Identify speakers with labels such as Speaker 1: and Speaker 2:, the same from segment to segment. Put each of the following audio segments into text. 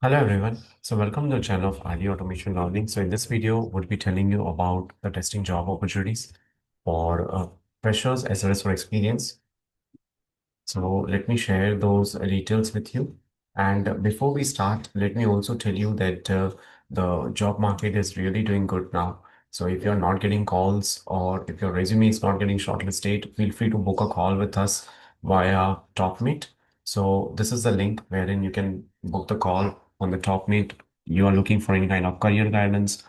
Speaker 1: Hello everyone. So welcome to the channel of ID Automation Learning. So in this video, we'll be telling you about the testing job opportunities for freshers as well as for experience. So let me share those details with you. And before we start, let me also tell you that the job market is really doing good now. So if you're not getting calls or if your resume is not getting shortlisted, feel free to book a call with us via TalkMeet. So this is the link wherein you can book the call on the TalkMeet. You are looking for any kind of career guidance,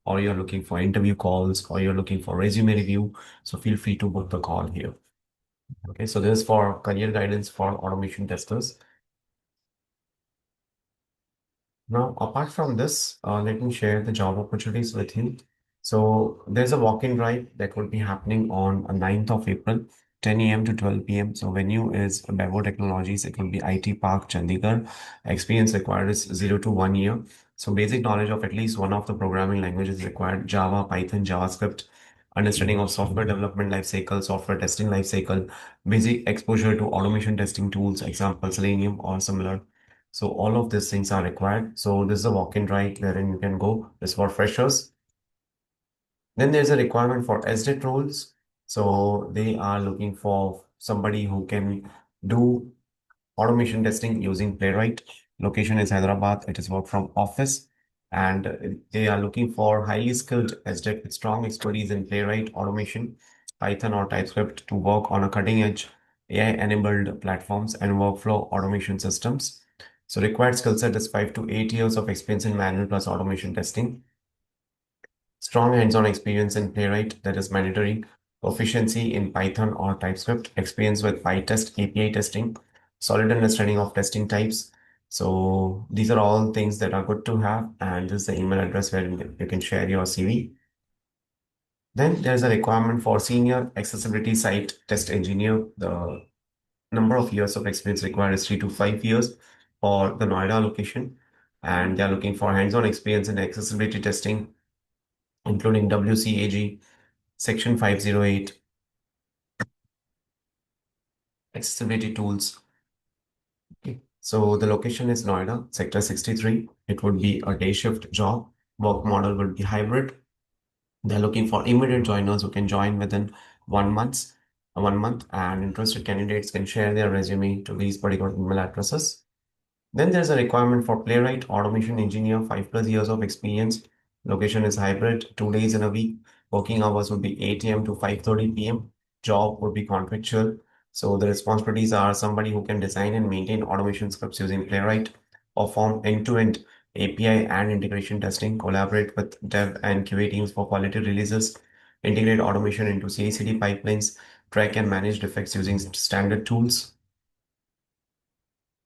Speaker 1: or you're looking for interview calls, or you're looking for resume review. So feel free to book the call here. Okay, so this is for career guidance for automation testers. Now, apart from this, let me share the job opportunities with you. So there's a walk-in drive that will be happening on 9th of April, 10 a.m. to 12 p.m. So venue is Bevo Technologies. It will be IT Park, Chandigarh. Experience required is 0 to 1 year. So basic knowledge of at least one of the programming languages required: Java, Python, JavaScript, understanding of software development lifecycle, software testing lifecycle, basic exposure to automation testing tools, example Selenium or similar. So all of these things are required. So this is a walk-in drive wherein you can go. This is for freshers. Then there's a requirement for SDET roles. So they are looking for somebody who can do automation testing using Playwright. Location is Hyderabad. It is work from office. And they are looking for highly skilled SDET with strong expertise in Playwright automation, Python or TypeScript to work on a cutting edge AI-enabled platforms and workflow automation systems. So required skill set is 5 to 8 years of experience in manual plus automation testing. Strong hands-on experience in Playwright, that is mandatory. Proficiency in Python or TypeScript. Experience with PyTest API testing. Solid understanding of testing types. So these are all things that are good to have. And this is the email address where you can share your CV. Then there's a requirement for senior accessibility site test engineer. The number of years of experience required is 3 to 5 years for the Noida location. And they're looking for hands-on experience in accessibility testing, including WCAG, Section 508, accessibility tools. Okay. So the location is Noida, Sector 63. It would be a day shift job. Work model would be hybrid. They're looking for immediate joiners who can join within 1 month, 1 month, and interested candidates can share their resume to these particular email addresses. Then there's a requirement for Playwright automation engineer, 5 plus years of experience. Location is hybrid, 2 days in a week. Working hours would be 8 a.m. to 5:30 p.m. Job would be contractual. So the responsibilities are somebody who can design and maintain automation scripts using Playwright, perform end-to-end API and integration testing, collaborate with dev and QA teams for quality releases, integrate automation into CI/CD pipelines, track and manage defects using standard tools.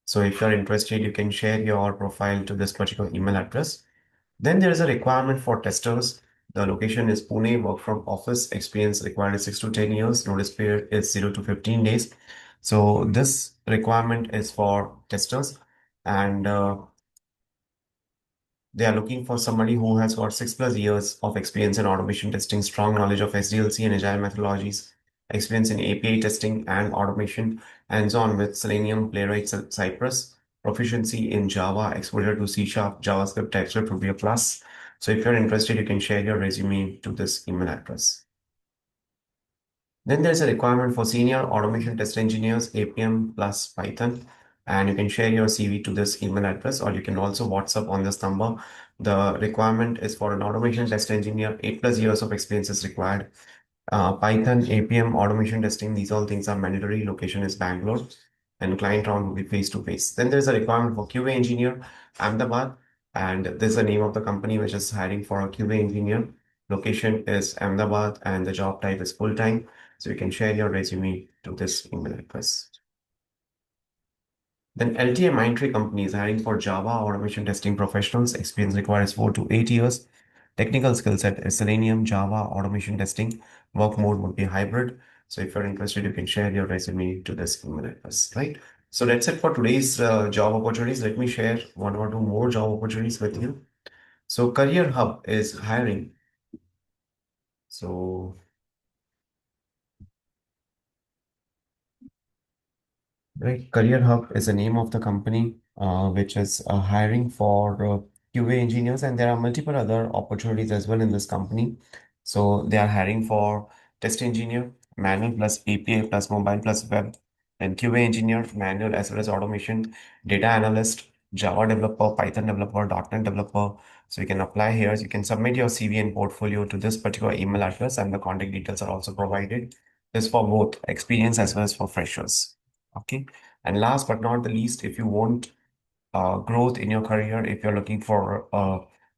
Speaker 1: So if you're interested, you can share your profile to this particular email address. Then there is a requirement for testers. The location is Pune, work from office, experience required is 6 to 10 years, notice period is 0 to 15 days. So this requirement is for testers, and they are looking for somebody who has got 6 plus years of experience in automation testing, strong knowledge of SDLC and Agile methodologies, experience in API testing and automation, hands-on with Selenium, Playwright, Cypress, proficiency in Java, exposure to C Sharp, JavaScript, TypeScript would be a plus. So if you're interested, you can share your resume to this email address. Then there's a requirement for senior automation test engineers, APM plus Python, and you can share your CV to this email address, or you can also WhatsApp on this number. The requirement is for an automation test engineer, 8 plus years of experience is required. Python, APM, automation testing, these all things are mandatory. Location is Bangalore, and client round will be face to face. Then there's a requirement for QA engineer, Ahmedabad, and this is the name of the company which is hiring for a QA engineer. Location is Ahmedabad, and the job type is full time. So you can share your resume to this email address. Then LTI Mindtree company is hiring for Java automation testing professionals. Experience required is 4 to 8 years. Technical skill set is Selenium, Java, automation testing. Work mode would be hybrid. So if you're interested, you can share your resume to this email address, right? So that's it for today's job opportunities. Let me share one or two more job opportunities with you. So CareerHub is hiring. So Right. CareerHub is the name of the company, which is hiring for QA engineers, and there are multiple other opportunities as well in this company. So they are hiring for test engineer, manual plus API plus mobile plus web, then QA engineer, manual as well as automation, data analyst, Java developer, Python developer, .NET developer. So you can apply here. So you can submit your CV and portfolio to this particular email address, and the contact details are also provided. This for both experience as well as for freshers. Okay. And last but not the least, if you want growth in your career, if you're looking for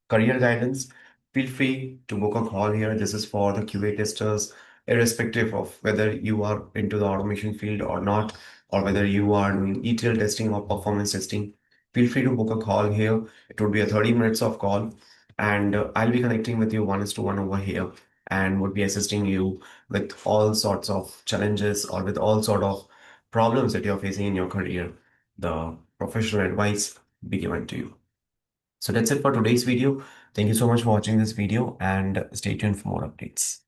Speaker 1: career guidance, feel free to book a call here. This is for the QA testers, irrespective of whether you are into the automation field or not, or whether you are doing ETL testing or performance testing. Feel free to book a call here. It would be a 30 minutes of call, and I'll be connecting with you one is to one over here and would be assisting you with all sorts of challenges or with all sort of problems that you're facing in your career. The professional advice be given to you. So that's it for today's video. Thank you so much for watching this video and stay tuned for more updates.